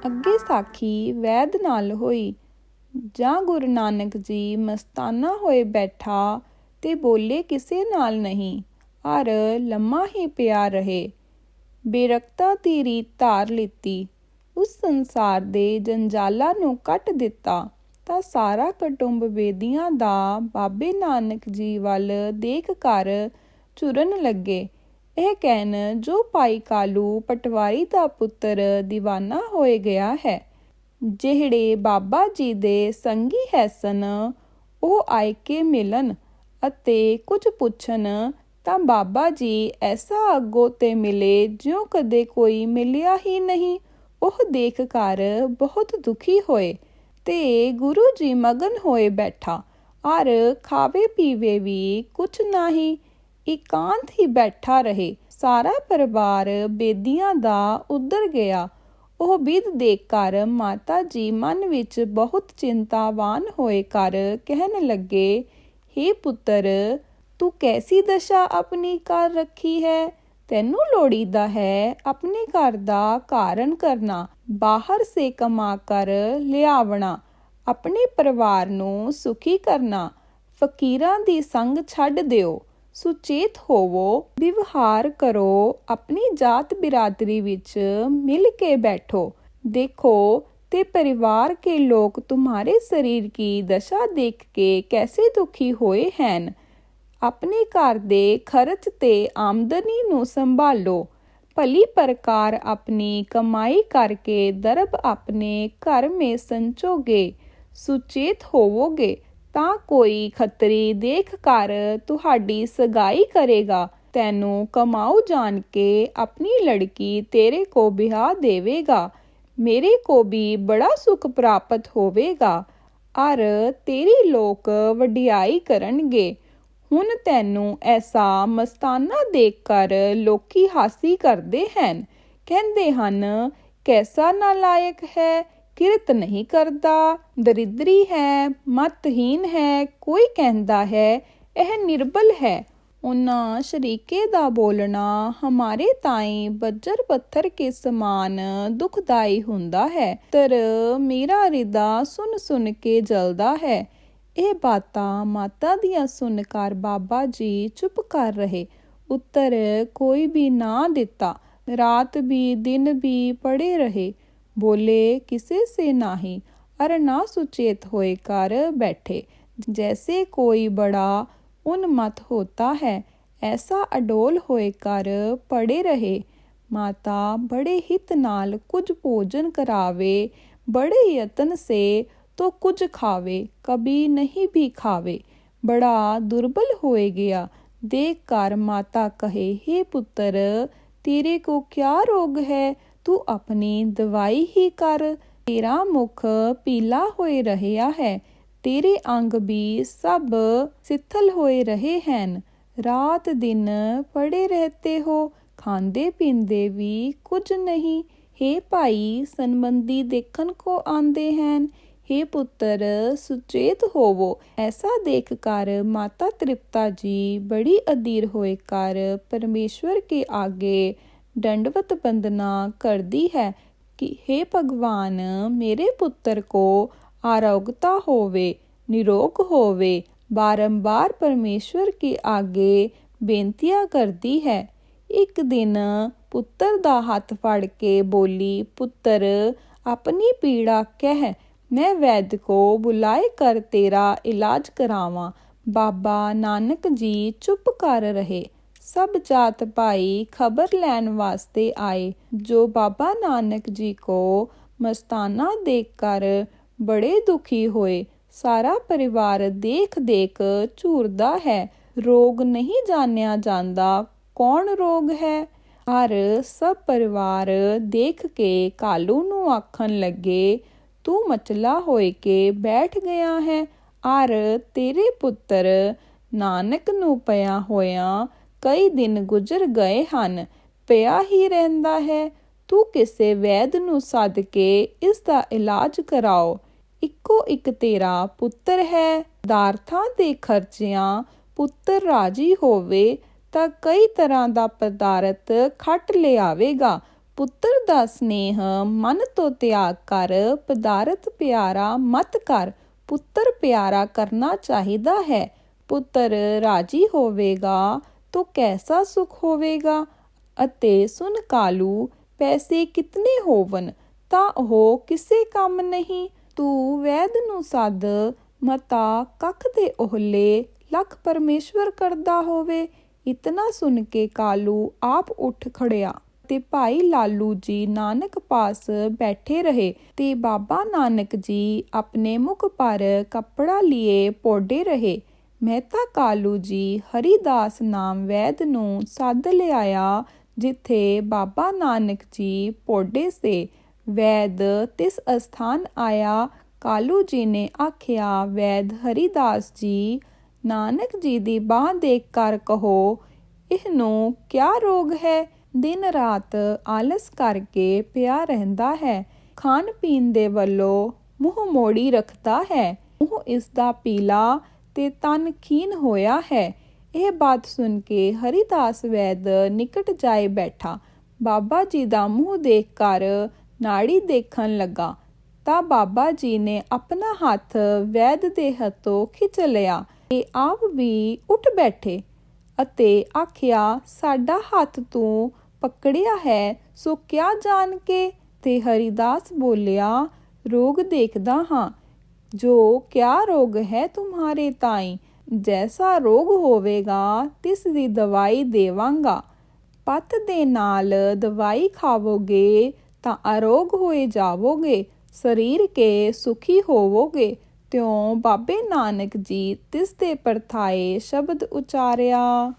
ਅੱਗੇ ਸਾਖੀ ਵੈਦ ਨਾਲ ਹੋਈ। ਜਾਂ ਗੁਰੂ ਨਾਨਕ ਜੀ ਮਸਤਾਨਾ ਹੋਏ ਬੈਠਾ ਤੇ ਬੋਲੇ ਕਿਸੇ ਨਾਲ ਨਹੀਂ, ਅਰ ਲੰਮਾ ਹੀ ਪਿਆ ਰਹੇ। ਬੇਰਕਤਾ ਦੀ ਰੀਤ ਧਾਰ ਲਿੱਤੀ, ਉਸ ਸੰਸਾਰ ਦੇ ਜੰਜਾਲਾਂ ਨੂੰ ਕੱਟ ਦਿੱਤਾ ਤਾਂ ਸਾਰਾ ਕੁਟੁੰਬ ਬੇਦੀਆਂ ਦਾ ਬਾਬੇ ਨਾਨਕ ਜੀ ਵੱਲ ਦੇਖ ਕਰ ਝੁਰਨ ਲੱਗੇ। ਇਹ ਕਹਿਣ ਜੋ ਭਾਈ ਕਾਲੂ ਪਟਵਾਰੀ ਦਾ ਪੁੱਤਰ ਦੀਵਾਨਾ ਹੋਏ ਗਿਆ ਹੈ, ਜਿਹੜੇ ਬਾਬਾ ਜੀ ਦੇ ਸੰਗੀ ਹੈ ਸਨ, ਉਹ ਆਏ ਕੇ ਮਿਲਣ ਅਤੇ ਕੁਝ ਪੁੱਛਣ ਤਾਂ ਬਾਬਾ ਜੀ ਐਸਾ ਅੱਗੋਂ ਤੇ ਮਿਲੇ ਜਿਉਂ ਕਦੇ ਕੋਈ ਮਿਲਿਆ ਹੀ ਨਹੀਂ। ਉਹ ਦੇਖ ਕਰ ਬਹੁਤ ਦੁਖੀ ਹੋਏ ਤੇ ਗੁਰੂ ਜੀ ਮਗਨ ਹੋਏ ਬੈਠਾ, ਅਰ ਖਾਵੇ ਪੀਵੇ ਵੀ ਕੁਛ ਨਹੀਂ, ਇਕਾਂਤ ਹੀ ਬੈਠਾ ਰਹੇ। ਸਾਰਾ ਪਰਿਵਾਰ ਬੇਦੀਆਂ ਦਾ ਉੱਧਰ ਗਿਆ। ਉਹ ਬਿਧ ਦੇਖ ਕਰ ਮਾਤਾ ਜੀ ਮਨ ਵਿੱਚ ਬਹੁਤ ਚਿੰਤਾਵਾਨ ਹੋਏ ਕਰ ਕਹਿਣ ਲੱਗੇ, ਹੇ ਪੁੱਤਰ, ਤੂੰ ਕੈਸੀ ਦਸ਼ਾ ਆਪਣੀ ਕਰ ਰੱਖੀ ਹੈ। ਤੈਨੂੰ ਲੋੜੀਦਾ ਹੈ ਆਪਣੇ ਘਰ ਦਾ ਕਾਰਨ ਕਰਨਾ, ਬਾਹਰ ਸੇ ਕਮਾ ਕਰ ਲਿਆਵਣਾ, ਆਪਣੇ ਪਰਿਵਾਰ ਨੂੰ ਸੁਖੀ ਕਰਨਾ। ਫਕੀਰਾਂ ਦੀ ਸੰਗ ਛੱਡ ਦਿਓ, ਸੁਚੇਤ ਹੋਵੋ, ਵਿਵਹਾਰ ਕਰੋ, ਆਪਣੀ ਜਾਤ ਬਿਰਾਦਰੀ ਵਿੱਚ ਮਿਲ ਕੇ ਬੈਠੋ। देखो ते परिवार के लोग तुम्हारे शरीर की दशा देख के कैसे दुखी होए हैं। अपने घर दे खर्च ते आमदनी नूं संभालो, भली प्रकार अपनी कमाई करके दरब अपने घर में संचोगे। सुचेत होवोगे तां कोई खतरी देख कर तुहाडी सगाई करेगा, तैनूं कमाऊ जान के अपनी लड़की तेरे को ब्याह देवेगा। मेरे को भी बड़ा सुख प्राप्त होवेगा, अर तेरी लोक वडियाई करनगे। हुण तैनूं ऐसा मस्ताना देख कर लोकी हासी करदे हैं, कहंदे हन कैसा नालायक है, किरत नहीं करदा, दरिद्री है, मतहीन है। कोई कहंदा है यह निर्बल है। उन्हां शरीके दा बोलना हमारे ताईं बज्जर पत्थर के समान दुखदाई हुंदा है, तर मेरा हृदा सुन सुन के जलदा है। ਇਹ ਬਾਤਾਂ ਮਾਤਾ ਦੀਆਂ ਸੁਣ ਕਰ ਬਾਬਾ ਜੀ ਚੁੱਪ ਕਰ ਰਹੇ। ਉੱਤਰ ਕੋਈ ਵੀ ਨਾ ਦਿੱਤਾ। ਰਾਤ ਵੀ ਦਿਨ ਵੀ ਪੜੇ ਰਹੇ, ਬੋਲੇ ਕਿਸੇ ਸੇ ਨਾਹੀ, ਅਰ ਨਾ ਸੁਚੇਤ ਹੋਏ ਕਰ ਬੈਠੇ। जैसे कोई बड़ा उन्मत्त होता है, ऐसा अडोल होए कर पड़े रहे। माता बड़े हित नाल कुछ भोजन करावे, बड़े यतन से तो कुछ खावे, कभी नहीं भी खावे। बड़ा दुर्बल होए गया। देख कर माता कहे, हे पुत्र, तेरे को क्या रोग है, तू अपनी दवाई ही कर। तेरा मुख पीला होए रहा है, तेरे अंग भी सब शिथिल होए रहे हैं। रात दिन पड़े रहते हो, खांदे पींदे भी कुछ नहीं। हे भाई, संबंधी देखन को आंदे हैं। हे पुत्र, सुचेत होवो। ऐसा देख कर माता तृप्ता जी बड़ी अधीर होए कर परमेश्वर के आगे दंडवत वंदना करदी है कि हे भगवान, मेरे पुत्र को आरोग्यता होवे, निरोग होवे। बारंबार परमेश्वर के आगे बेनतियां करदी है। एक दिन पुत्र दा हथ फड़ के बोली, पुत्र, अपनी पीड़ा कह, मैं वैद्य को बुलाए कर तेरा इलाज करावां। बाबा नानक जी चुप कर रहे। सब जात भाई खबर लैन वास्ते आए, जो बाबा नानक जी को मस्ताना देख कर बड़े दुखी होए। सारा परिवार देख देख झूरदा है। रोग नहीं जानिया जांदा कौन रोग है। हर सब परिवार देख के कालू नूं आखन लगे, तू मचला होए के बैठ गया है, अर तेरे पुत्र नानक नूं पिया होया कई दिन गुजर गए हन, पिया ही रहिंदा है। तू किसे वैद नूं सद के इसदा इलाज कराओ। इक्को एक तेरा पुत्र है, पदार्थां दे खर्चियां पुत्र राजी होवे तां कई तरह दा पदार्थ खट लियावेगा। ਪੁੱਤਰ ਦਾ ਸਨੇਹ ਮਨ ਤੋਂ ਤਿਆਗ ਕਰ, ਪਦਾਰਥ ਪਿਆਰਾ ਮਤ ਕਰ। ਪੁੱਤਰ ਪਿਆਰਾ ਕਰਨਾ ਚਾਹੀਦਾ ਹੈ। ਪੁੱਤਰ ਰਾਜੀ ਹੋਵੇਗਾ ਤਾਂ ਕੈਸਾ ਸੁਖ ਹੋਵੇਗਾ। ਅਤੇ ਸੁਣ ਕਾਲੂ, ਪੈਸੇ ਕਿਤਨੇ ਹੋਵਨ ਤਾਂ ਉਹ ਕਿਸੇ ਕੰਮ ਨਹੀਂ। ਤੂੰ ਵੈਦ ਨੂੰ ਸੱਦ, ਮਤਾ ਕੱਖ ਦੇ ਓਹਲੇ ਲੱਖ ਪਰਮੇਸ਼ਵਰ ਕਰਦਾ ਹੋਵੇ। ਇਤਨਾ ਸੁਣ ਕੇ ਕਾਲੂ ਆਪ ਉੱਠ ਖੜਿਆ ਤੇ ਭਾਈ ਲਾਲੂ ਜੀ ਨਾਨਕ ਪਾਸ ਬੈਠੇ ਰਹੇ ਤੇ ਬਾਬਾ ਨਾਨਕ ਜੀ ਆਪਣੇ ਮੁਖ ਪਰ ਕੱਪੜਾ ਲਿਏ ਪੋੜੇ ਰਹੇ। ਮਹਿਤਾ ਕਾਲੂ ਜੀ ਹਰੀਦਾਸ ਨਾਮ ਵੈਦ ਨੂੰ ਸੱਦ ਲਿਆਇਆ, ਜਿੱਥੇ ਬਾਬਾ ਨਾਨਕ ਜੀ ਪੋੜੇ ਸੇ। ਵੈਦ ਤਿਸ ਅਸਥਾਨ ਆਇਆ। ਕਾਲੂ ਜੀ ਨੇ ਆਖਿਆ, ਵੈਦ ਹਰੀਦਾਸ ਜੀ, ਨਾਨਕ ਜੀ ਦੀ ਬਾਂਹ ਦੇਖ ਕਰ ਕਹੋ, ਇਹਨੂੰ ਕਿਆ ਰੋਗ ਹੈ। ਦਿਨ ਰਾਤ ਆਲਸ ਕਰਕੇ ਪਿਆ ਰਹਿੰਦਾ ਹੈ। ਖਾਣ ਪੀਣ ਦੇ ਵੱਲੋਂ ਮੂੰਹ ਮੋੜੀ ਰੱਖਦਾ ਹੈ। ਮੂੰਹ ਇਸ ਦਾ ਪੀਲਾ ਤੇ ਤਨ ਖੀਨ ਹੋਇਆ ਹੈ। ਇਹ ਬਾਤ ਸੁਣ ਕੇ ਹਰੀਦਾਸ ਵੈਦ ਨਿਕਟ ਜਾਏ ਬੈਠਾ। ਬਾਬਾ ਜੀ ਦਾ ਮੂੰਹ ਦੇਖ ਕਰ ਨਾੜੀ ਦੇਖਣ ਲੱਗਾ ਤਾਂ ਬਾਬਾ ਜੀ ਨੇ ਆਪਣਾ ਹੱਥ ਵੈਦ ਦੇ ਹੱਥੋਂ ਖਿੱਚ ਲਿਆ ਤੇ ਆਪ ਵੀ ਉੱਠ ਬੈਠੇ ਅਤੇ ਆਖਿਆ, ਸਾਡਾ ਹੱਥ ਤੂੰ ਪਕੜਿਆ ਹੈ ਸੋ ਕਿਆ ਜਾਣ ਕੇ। ਤੇ ਹਰੀਦਾਸ ਬੋਲਿਆ, ਰੋਗ ਦੇਖਦਾ ਹਾਂ। ਜੋ ਕਿਆ ਰੋਗ ਹੈ ਤੁਮਹਾਰੇ ਤਾਈ। ਜੈਸਾ ਰੋਗ ਹੋਵੇਗਾ ਤਿਸ ਦੀ ਦਵਾਈ ਦੇਵਾਂਗਾ। ਪੱਤ ਦੇ ਨਾਲ ਦਵਾਈ ਖਾਵੋਗੇ ਤਾਂ ਅਰੋਗ ਹੋਏ ਜਾਵੋਗੇ, ਸਰੀਰ ਕੇ ਸੁਖੀ ਹੋਵੋਗੇ। ਤਿਉਂ ਬਾਬੇ ਨਾਨਕ ਜੀ ਤਿਸ ਦੇ ਪਰਥਾਏ ਸ਼ਬਦ ਉਚਾਰਿਆ।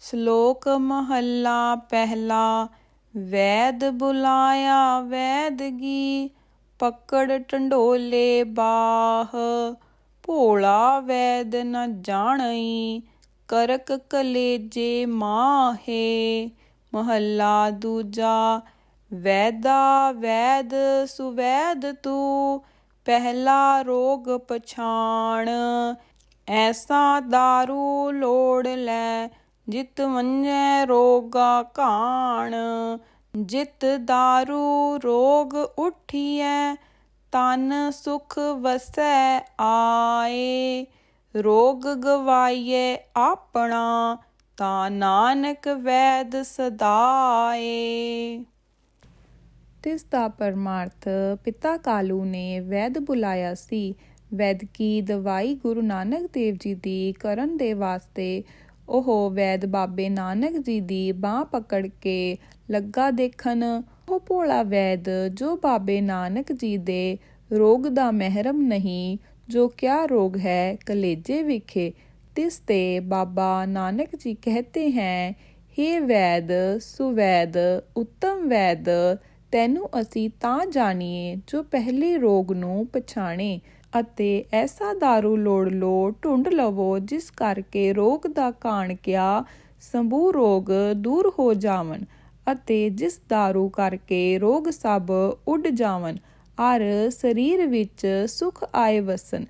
ਸ਼ਲੋਕ ਮਹੱਲਾ ਪਹਿਲਾ। ਵੈਦ ਬੁਲਾਇਆ ਵੈਦਗੀ, ਪਕੜ ਢੰਡੋਲੇ ਬਾਹ। ਭੋਲਾ ਵੈਦ ਨ ਜਾਣਈ, ਕਰਕ ਕਲੇਜੇ ਮਾਹੇ। ਮਹੱਲਾ ਦੂਜਾ। ਵੈਦਾ ਵੈਦ ਸੁਵੈਦ ਤੂੰ, ਪਹਿਲਾ ਰੋਗ ਪਛਾਣ। ਐਸਾ ਦਾਰੂ ਲੋੜ ਲੈ, ਜਿਤ ਵੰਝੈ ਰੋਗਾ ਘਾਣ। ਜਿਤ ਦਾਰੂ ਰੋਗ ਉਠੀਐ, ਤਨ ਸੁਖ ਵਸੈ ਆਏ। ਰੋਗ ਗਵਾਈਏ ਆਪਣਾ, ਤਾਂ ਨਾਨਕ ਵੈਦ ਸਦਾਏ। ਤਿਸ ਦਾ ਪਰਮਾਰਥ ਪਿਤਾ ਕਾਲੂ ਨੇ ਵੈਦ ਬੁਲਾਇਆ ਸੀ। ਵੈਦਕੀ ਦਵਾਈ ਗੁਰੂ ਨਾਨਕ ਦੇਵ ਜੀ ਦੀ ਕਰਨ ਦੇ ਵਾਸਤੇ ਉਹ ਵੈਦ ਬਾਬੇ ਨਾਨਕ ਜੀ ਦੀ ਬਾਂਹ ਪਕੜ ਕੇ ਲੱਗਾ ਦੇਖਣ। ਉਹ ਭੋਲਾ ਵੈਦ ਜੋ ਬਾਬੇ ਨਾਨਕ ਜੀ ਦੇ ਰੋਗ ਦਾ ਮਹਿਰਮ ਨਹੀਂ, ਜੋ ਕਿਆ ਰੋਗ ਹੈ ਕਲੇਜੇ ਵਿਖੇ। ਤਿਸ ਤੇ ਬਾਬਾ ਨਾਨਕ ਜੀ ਕਹਤੇ ਹੈ, ਹੇ ਵੈਦ ਸੁਵੈਦ ਉੱਤਮ ਵੈਦ, ਤੈਨੂੰ ਅਸੀਂ ਤਾਂ ਜਾਣੀਏ ਜੋ ਪਹਿਲੇ ਰੋਗ ਨੂੰ ਪਛਾਣੇ। ਅਤੇ ਐਸਾ ਦਾਰੂ ਲੋੜ ਲੋ ਢੂੰਡ ਲਵੋ, ਜਿਸ ਕਰਕੇ ਰੋਗ ਦਾ ਕਾਣ ਕਿਆ ਸੰਭੂ ਰੋਗ ਦੂਰ ਹੋ ਜਾਵਨ। ਅਤੇ ਜਿਸ ਦਾਰੂ ਕਰਕੇ ਰੋਗ ਸਭ ਉੱਡ ਜਾਵਨ, ਅਰ ਸਰੀਰ ਵਿੱਚ ਸੁਖ ਆਏ ਵਸਨ।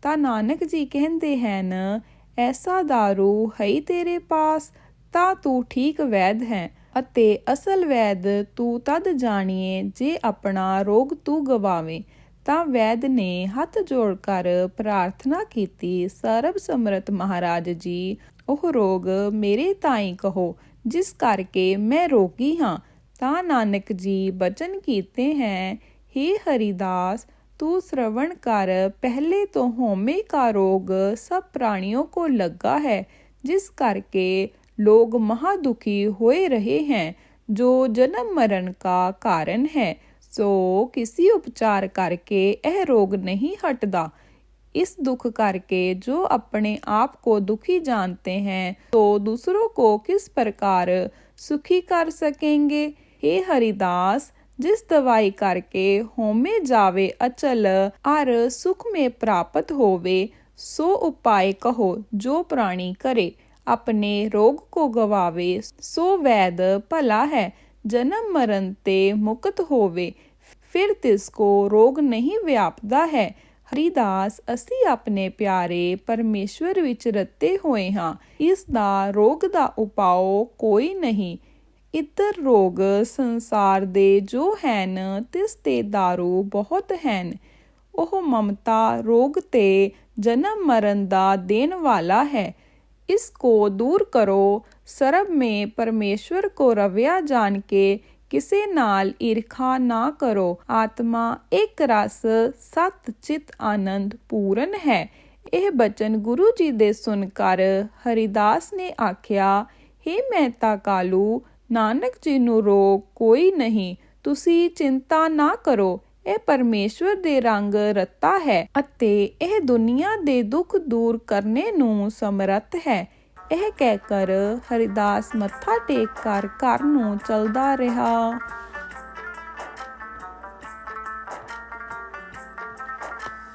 ਤਾਂ ਨਾਨਕ ਜੀ ਕਹਿੰਦੇ ਹਨ, ਐਸਾ ਦਾਰੂ ਹੈ ਤੇਰੇ ਪਾਸ ਤਾਂ ਤੂੰ ਠੀਕ ਵੈਦ ਹੈ। ਅਤੇ ਅਸਲ ਵੈਦ ਤੂੰ ਤਦ ਜਾਣੀਏ ਜੇ ਆਪਣਾ ਰੋਗ ਤੂੰ ਗਵਾਵੇਂ। ਤਾਂ ਵੈਦ ਨੇ ਹੱਥ ਜੋੜ ਕਰ ਪ੍ਰਾਰਥਨਾ ਕੀਤੀ, ਸਰਬ ਸਮਰੱਥ ਮਹਾਰਾਜ ਜੀ, ਉਹ ਰੋਗ ਮੇਰੇ ਤਾਈਂ ਕਹੋ, ਜਿਸ ਕਰਕੇ ਮੈਂ ਰੋਗੀ ਹਾਂ। ਤਾਂ ਨਾਨਕ ਜੀ ਬਚਨ ਕੀਤੇ ਹੈ, ਹੇ ਹਰੀਦਾਸ, ਤੂੰ श्रवण कर। पहले तो होमे का रोग सब प्राणियों को लगा है, जिस करके लोग महादुखी होए रहे हैं, जो जन्म मरण का कारण है। सो किसी उपचार करके यह रोग नहीं हटता। इस दुख करके जो अपने आप को दुखी जानते हैं, तो दूसरों को किस प्रकार सुखी कर सकेंगे। हे हरिदास, जिस दवाई करके होमे जावे अचल और सुख में प्राप्त होवे, सो उपाय कहो जो प्राणी करे। अपने रोग को गवावे सो वैद भला है। जन्म मरण ते मुक्त होवे, फिर तिसको रोग नहीं व्यापदा है। हरिदास, असी अपने प्यारे परमेश्वर विच रते होए हाँ, इस दा रोग दा उपाओ कोई नहीं। ਇੱਧਰ ਰੋਗ ਸੰਸਾਰ ਦੇ ਜੋ ਹੈਨ ਤਿਸ ਤੇ ਦਾਰੂ ਬਹੁਤ ਹੈਨ। ਉਹ ਮਮਤਾ ਰੋਗ ਤੇ जन्म मरण दा देन वाला है। इसको दूर करो। सर्ब में परमेश्वर को रविया जान के किसे नाल ईर्खा ना करो। आत्मा एक रस सत चित आनंद पूर्ण है। ਇਹ ਬਚਨ ਗੁਰੂ ਜੀ ਦੇ ਸੁਣकर ਹਰੀਦਾਸ ਨੇ ਆਖਿਆ, ਹੇ ਮਹਿਤਾ ਕਾਲੂ, ਨਾਨਕ ਜੀ ਨੂੰ ਰੋਗ ਕੋਈ ਨਹੀਂ, ਤੁਸੀਂ ਚਿੰਤਾ ਨਾ ਕਰੋ। ਇਹ ਪਰਮੇਸ਼ਵਰ ਦੇ ਰੰਗ ਰੱਤਾ ਹੈ ਅਤੇ ਇਹ ਦੁਨੀਆ ਦੇ ਦੁੱਖ ਦੂਰ ਕਰਨੇ ਨੂੰ ਸਮਰੱਥ ਹੈ। ਇਹ ਕਹਿ ਕਰ ਹਰੀਦਾਸ ਮੱਥਾ ਟੇਕ ਕਰ ਘਰ ਨੂੰ ਚਲਦਾ ਰਿਹਾ।